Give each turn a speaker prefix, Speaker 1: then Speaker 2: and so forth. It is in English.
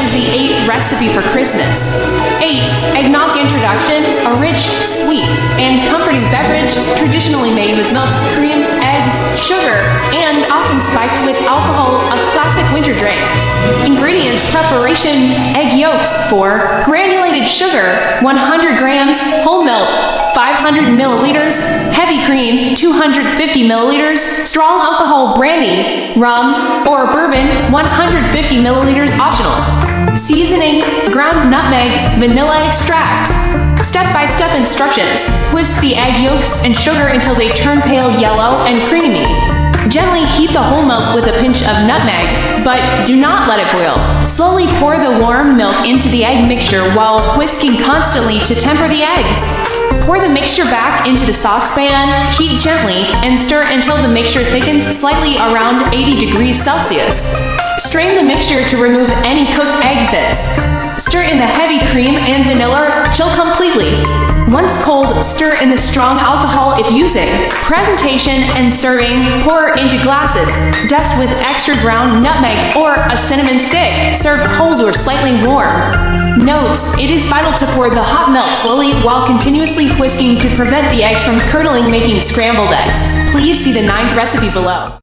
Speaker 1: is the 8th recipe for Christmas. 8. Eggnog introduction, a rich, sweet, and comforting beverage traditionally made with milk, cream, eggs, sugar, and often spiked with alcohol, a classic winter drink. Ingredients preparation: egg yolks 4, granulated sugar 100 grams, whole milk 500 milliliters, heavy cream 250 milliliters, strong alcohol brandy, rum, or bourbon 150 milliliters optional. Seasoning: ground nutmeg, vanilla extract. Step-by-step instructions: whisk the egg yolks and sugar until they turn pale yellow and creamy. Gently heat the whole milk with a pinch of nutmeg, but do not let it boil. Slowly pour the warm milk into the egg mixture while whisking constantly to temper the eggs. Pour the mixture back into the saucepan, heat gently, and stir until the mixture thickens slightly around 80 degrees Celsius. Strain the mixture to remove any cooked egg bits. Stir in the heavy cream and vanilla, chill completely. Once cold, stir in the strong alcohol if using. Presentation and serving: pour into glasses. Dust with extra ground nutmeg or a cinnamon stick. Serve cold or slightly warm. Notes: it is vital to pour the hot milk slowly while continuously whisking to prevent the eggs from curdling, making scrambled eggs. Please see the 9th recipe below.